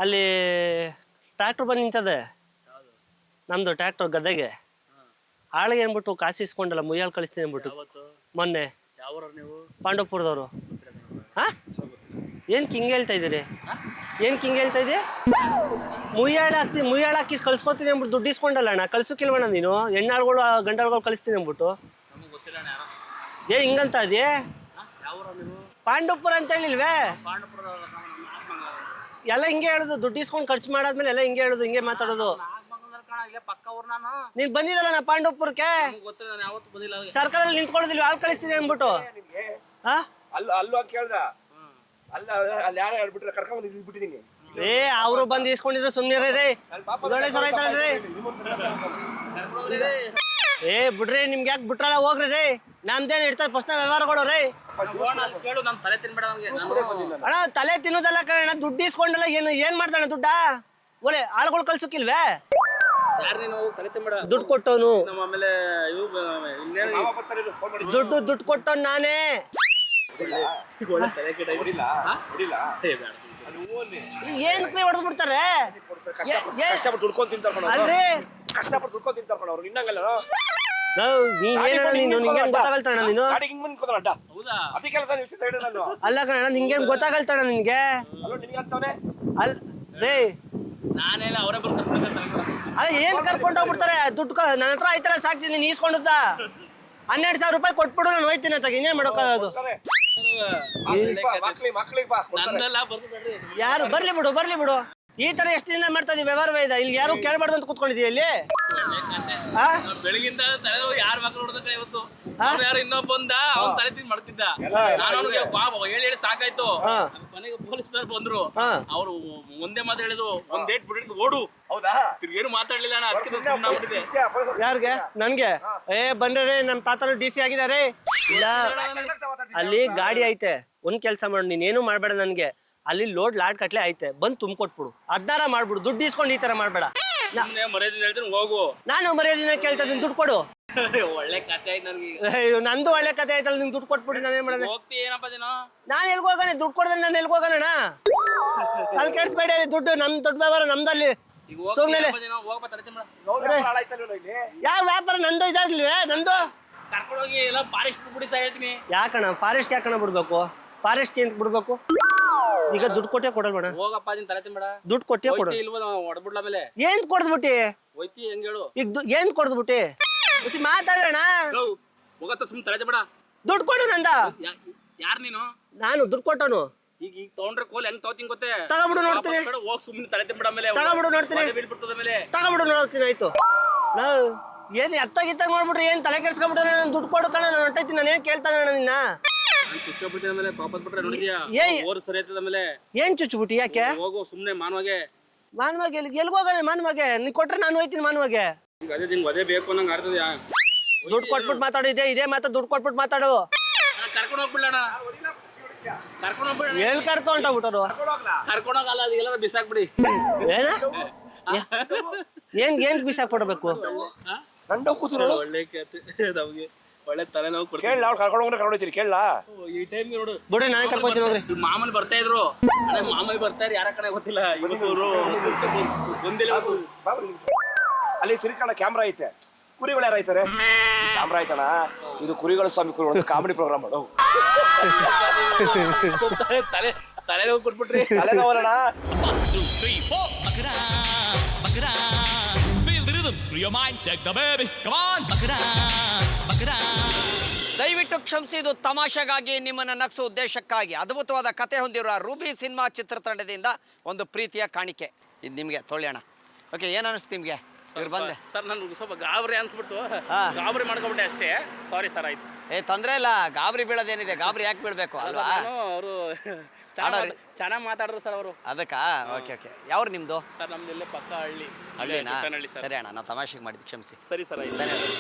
ಅಲ್ಲಿ ಟ್ರ್ಯಾಕ್ಟರ್ ಬಂದು ನಿಂತದೆ, ನಮ್ಮದು ಟ್ರ್ಯಾಕ್ಟರ್ ಗದ್ದೆಗೆ. ಆಳಿಗೆ ಅಂದ್ಬಿಟ್ಟು ಕಾಸು ಇಸ್ಕೊಂಡಲ್ಲ, ಮುಯ್ಯಾಳು ಕಳಿಸ್ತೀನಿ ಅಂದ್ಬಿಟ್ಟು ಮೊನ್ನೆ. ಪಾಂಡವಪುರದವರು. ಹಾಂ, ಏನಕ್ಕೆ ಹಿಂಗೆ ಹೇಳ್ತಾ ಇದ್ದೀರಿ? ಏನಕ್ಕೆ ಹಿಂಗೆ ಹೇಳ್ತಾ ಇದ್ದೀ? ಮುಯ್ಯಾಳು ಹಾಕಿ ಕಳ್ಸ್ಕೊಡ್ತೀನಿ ಅಂದ್ಬಿಟ್ಟು ದುಡ್ಡು ಇಸ್ಕೊಂಡಲ್ಲ ಅಣ್ಣ, ಕಳ್ಸೋಕ್ಕಿಲ್ವಣ್ಣ ನೀನು? ಹೆಣ್ಣಾಳುಗಳು ಗಂಡಾಳುಗಳು ಕಳಿಸ್ತೀನಿ ಅಂದ್ಬಿಟ್ಟು ಹಿಂಗಂತ ಅದೇ? ಪಾಂಡವಪುರ ಅಂತ ಹೇಳಿಲ್ವೇ? ಎಲ್ಲ ಹಿಂಗೆ ಹೇಳುದು, ದುಡ್ಡು ಇಸ್ಕೊಂಡು ಖರ್ಚು ಮಾಡಾದ್ಮೇಲೆ ಎಲ್ಲ ಹಿಂಗೆ ಹೇಳುದು, ಹಿಂಗೆ ಮಾತಾಡೋದು. ನೀನ್ ಬಂದಿದ್ದಲ್ಲ ನಾ ಪಾಂಡವಪುರಕ್ಕೆ, ಸರ್ಕಾರದಲ್ಲಿ ನಿಂತ್ಕೊಳ್ಳೋದಿಲ್ಲ, ಹಾಲು ಕಳಿಸ್ತೀನಿ ಅಂದ್ಬಿಟ್ಟು. ಅವರು ಬಂದು ಇಸ್ಕೊಂಡಿದ್ರು, ಸುಮ್ನಿರಿ ರೀ. ಬಿಡ್ರಿ, ನಿಮ್ಗೆ ಯಾಕೆ ಬಿಟ್ರಲ್ಲ, ಹೋಗ್ರಿ ರೀ. ನಮ್ದೇನು ಇರ್ತದೆ ಪರ್ಸನಲ್ ವ್ಯವಹಾರಗಳು ರೀ. ಅಣ್ಣ ತಲೆ ತಿನ್ನೋದಲ್ಲ ಕಣ, ದುಡ್ಡು ಇಸ್ಕೊಂಡಲ್ಲ. ಏನ್ ಮಾಡ್ತಾನೆ ದುಡ್ಡ? ಒಲೆ ಆಳುಗಳು ಕಳ್ಸೋಕಿಲ್ವೇ? ದುಡ್ಡು ಕೊಟ್ಟವನು, ದುಡ್ಡು ಕೊಟ್ಟವನು ನಾನೇ. ಏನಕ್ಕೆ ಹೊಡೆದ್ ಬಿಡ್ತಾರೆ? ಅಲ್ರಿ ಗೊತ್ತಾಗಲ್ತಣ್ಣ ನೀನು? ಅಲ್ಲ ಕಣ, ನಿಂಗೇನ್ ಗೊತ್ತಾಗಲ್ತಣ್ಣ ನಿನ್ಗೆ? ಅಲ್ ರೇ, ಏನ್ ಕರ್ಕೊಂಡು ಹೋಗ್ಬಿಡ್ತಾರೆ? ದುಡ್ಡು ನನ್ನ ಹತ್ರ ಆಯ್ತಲ್ಲ, ಸಾಕ್ತೀನಿ. ನೀನ್ ಈಸ್ಕೊಂಡದ್ದ 12,000 ರೂಪಾಯಿ ಕೊಟ್ಬಿಡು, ನಾನು ಹೋಯ್ತೀನಿ ಅಂತ. ಇನ್ನೇನ್ ಮಾಡೋಕ್ಕಾಗೋದು? ಯಾರು ಬರ್ಲಿ ಬಿಡು. ಈ ತರ ಎಷ್ಟು ದಿನ ಮಾಡ್ತಾ ಇದೀವಿ ವ್ಯವಹಾರವೇ ಇದೆ. ಇಲ್ಲಿ ಯಾರು ಕೇಳ್ಬಾರ್ದು ಅಂತ ಕೂತ್ಕೊಂಡಿದೀಯ ಇಲ್ಲಿ. ಬೆಳಗಿಂದ ಯಾರ ಮಕ್ಕಳು ಹೊಡೆದ ಇವತ್ತು ಇನ್ನೊಬ್ಬ ಬಂದ, ಅವ್ನ್ ತಲೆ ತಿಂದು ಮಾಡ್ತಿದ್ದ. ನಾನು ಹೇಳಿ ಸಾಕಾಯ್ತು. ಮನೆಗೆ ಪೊಲೀಸರು ಬಂದ್ರು, ಅವ್ರು ಒಂದೇ ಮಾತು ಹೇಳಿದ್ರು, ಒಂದ್ ಡೇಟ್ ಬಿಟ್ಟಿದ್ದು ಓಡು. ಹೌದಾ? ಏನು ಮಾತಾಡ್ಲಿಲ್ಲ. ಯಾರಿಗೆ? ನನ್ಗೆ ಬಂದ್ರೆ ನಮ್ ತಾತರು DC ಆಗಿದ್ದಾರೆ. ಇಲ್ಲ, ಅಲ್ಲಿ ಗಾಡಿ ಐತೆ, ಒಂದ್ ಕೆಲ್ಸ ಮಾಡು, ನೀನೇನು ಮಾಡ್ಬೇಡ. ನನ್ಗೆ ಅಲ್ಲಿ ಲಾಡ್ ಕಟ್ಲೆ ಐತೆ, ಬಂದು ತುಂಬ್ಕೊಟ್ಬಿಡು. ಅದ್ನಾರ ಮಾಡ್ಬಿಡು, ದುಡ್ಡು ಇಸ್ಕೊಂಡು ಈ ತರ ಮಾಡ್ಬೇಡ. ಹೋಗು. ನಾನು ಮರ್ಯಾದಿನ ಕೇಳ್ತಾ ಇದ್ದೀನಿ, ದುಡ್ಡು ಕೊಡು. ಒಳ್ಳೆ ಕತೆ ಆಯ್ತು ನನ್ಗೆ. ನಂದು ಒಳ್ಳೆ ಕತೆ ಆಯ್ತಲ್ಲ, ನಿಂಗೆ ದುಡ್ಡು ಕೊಟ್ಬಿಡಿ. ನಾನೇನ್ ಮಾಡೋದು? ನಾನು ಎಲ್ಗೋಗೋಣ? ದುಡ್ಡು ಕೊಡ್ದಲ್ಲಿ ನಾನು ಎಲ್ಗೋಗೋಣ? ಅಲ್ಲಿ ಕೆಡ್ಸ್ಬೇಡಿ, ದುಡ್ಡು ನಮ್ ದೊಡ್ಡ ವ್ಯವಹಾರ ನಮ್ದಲ್ಲಿ. ಸುಮ್ನೆ ಯಾವ ವ್ಯಾಪಾರ ನಂದು ಇದಾಗ್ಲಿಲ್ವೇ? ನಂದು ಯಾಕಣ ಫಾರೆಸ್ಟ್ ಯಾಕಣ ಬಿಡ್ಬೇಕು? ಫಾರೆಸ್ಟ್ ಅಂತ ಬಿಡ್ಬೇಕು? ಈಗ ದುಡ್ಡು ಕೊಟ್ಟೆ ಕೊಡಲ್ ಬೇಡ? ಹೋಗಪ್ಪ, ತಲೆ ತಿನ್ಬೇಡ. ದುಡ್ಡು ಕೊಟ್ಟೆ ಕೊಡ. ಹೊಡ್ಬಿಡ್ಲ ಮೇಲೆ ಏನ್ ಕೊಡ್ದ್ಬಿಟ್ಟಿ? ಹೋಯ್ತಿ ಹೆಂಗ್ ಹೇಳು? ಈಗ ಏನ್ ಕೊಡ್ದ್ಬಿಟ್ಟಿ? ಮಾತಾಡೋಣ. ಹೋಗತ್ತ, ಸುಮ್ ತಲೆ ತಿನ್ಬೇಡ. ದುಡ್ಡು ಕೊಡು. ನಂದ ಯಾರ್ ನೀನು? ನಾನು ದುಡ್ಡು ಕೊಟ್ಟನು. ಈಗ ತಗೊಂಡ್ರೆ ಕೋಲ್ ಹೆಂಗ್ ತಗೋತೀನಿ ಗೊತ್ತೇ? ತಗೊಬಿಡು ನೋಡ್ತೀನಿ. ಹೋಗ್ ಸುಮ್ನೆ ತಲೆ ತಿನ್ಬೇಡ ಮೇಲೆ. ತಗೊಬಿಡು ನೋಡ್ತೀನಿ. ತಗೊಬಿಡು ನೋಡ್ತೀನಿ. ಆಯ್ತು. ಏನ್ ಎತ್ತಾಗಿತ್ತಾಗ ನೋಡ್ಬಿಟ್ರೆ ಏನ್ ತಲೆ ಕೆಡ್ಸ್ಕೊಂಡ್ಬಿಟ್ರೆ? ನಾನು ದುಡ್ಡು ಕೊಡು ಕಣ, ನಾನು ಹೊಂಟೈತೀನಿ. ನಾನು ಏನ್ ಕೇಳ್ತಾ ಇದ್ದಾನ ನಿನ್ನ? ಏನ್ ಚುಚ್ಬಿಟ್ಟಿ? ಯಾಕೆ? ಹೋಗು ಸುಮ್ನೆ ಮಾನವಾಗೆ. ಎಲ್ಗೋಗ ಮಾನವಾಗೆ? ನೀ ಕೊಟ್ರೆ ನಾನು ಹೋಯ್ತೀನಿ ಮಾನವಾಗೆ. ಅದೇ ಬೇಕು ನಂಗೆ ಆಡ್ತದ್ಯಾ? ದುಡ್ಡು ಕೊಟ್ಬಿಟ್ಟು ಮಾತಾಡು. ಇದೇ ಮಾತಾ, ದುಡ್ಡು ಕೊಟ್ಬಿಟ್ಟು ಮಾತಾಡು. ಕರ್ಕೊಂಡು ಹೋಗ್ಬಿಡಣ. ಎಲ್ಲಿ ಕರ್ಕೊಂಡು ಹೋಗ್ಬಿಟ್ಟರು? ಕರ್ಕೊಂಡೋಗಲ್ಲ, ಅದೆಲ್ಲ ಬಿಸಾಕ್ಬಿಡಿ. ಏನ್ ಬಿಸಾಕ್ಬಿಡ್ಬೇಕು? ಒಳ್ಳೆ ಕತೆ ನಮ್ಗೆ. ಒಳ್ಳೆ ತಲೆನೋವು ಕರ್ಕೊಂಡೋಗ್ತೀರಿ ಕೇಳ. ಈ ಟೈಮ್ ನೋಡು ಬಿಡ್ರಿ, ನಾನೇ ಕರ್ಕೊತೀನಿ ಹೋಗ್ರಿ. ಮಾಮೂಲಿ ಬರ್ತಾ ಇದ್ರು, ಮಾಮೂಲಿ ಬರ್ತಾರೆ, ಯಾರ ಕಡೆ ಗೊತ್ತಿಲ್ಲ. ಇವತ್ತು ಬಂದಿಲ್ಲ. ಅಲ್ಲಿ ಸಿರಿಕಣ್ಣ ಕ್ಯಾಮ್ರಾ ಐತೆ, ಕುರಿಗಳು ಯಾರು ಐತಾರೆ? ಕ್ಯಾಮ್ರಾ ಐತಣ, ಇದು ಕುರಿಗಳ ಸ್ವಾಮಿ ಕುರಿಗಳು ಕಾಮಿಡಿ ಪ್ರೋಗ್ರಾಮ್ ಮಾಡು. ತಲೆನೋವು ಕೊಟ್ಬಿಟ್ರಿ. ತಲೆನೋವಲ್ಲಣ. ದಯವಿಟ್ಟು ಕ್ಷಮಿಸಿ, ಇದು ತಮಾಷೆಗಾಗಿ, ನಿಮ್ಮನ್ನು ನಗಿಸೋ ಉದ್ದೇಶಕ್ಕಾಗಿ ಅದ್ಭುತವಾದ ಕತೆ ಹೊಂದಿರುವ ರೂಬಿ ಸಿನಿಮಾ ಚಿತ್ರತಂಡದಿಂದ ಒಂದು ಪ್ರೀತಿಯ ಕಾಣಿಕೆ. ಇದು ನಿಮಗೆ ತೊಳೆಯೋಣ. ಓಕೆ, ಏನು ಅನಿಸ್ತು ನಿಮಗೆ? ಇವ್ರು ಬಂದೆ ಸರ್, ನಾನು ಸ್ವಲ್ಪ ಗಾಬರಿ ಅನ್ಸ್ಬಿಟ್ಟು ಗಾಬರಿ ಮಾಡ್ಕೊಂಬಿಟ್ಟೆ ಅಷ್ಟೇ. Sorry sir. ಆಯ್ತು, ತೊಂದರೆ ಇಲ್ಲ. ಗಾಬರಿ ಬೀಳೋದೇನಿದೆ? ಗಾಬರಿ ಯಾಕೆ ಬೀಳ್ಬೇಕು ಅಲ್ವಾ? ಅವರು ಚೆನ್ನಾಗಿ ಮಾತಾಡಿದ್ರು ಸರ್ ಅವರು. ಅದಕ್ಕಾ? ಓಕೆ. ಯಾವ್ರು ನಿಮ್ಮದು? ಸರ್ ನಮ್ದು ಇಲ್ಲೇ ಪಕ್ಕ ಹಳ್ಳಿನಾ? ಸರಿ ಅಣ್ಣ, ನಾವು ತಮಾಷೆಗೆ ಮಾಡಿದ್ವಿ, ಕ್ಷಮಿಸಿ. ಸರಿ ಸರ್, ಆಯ್ತು. ಧನ್ಯವಾದ.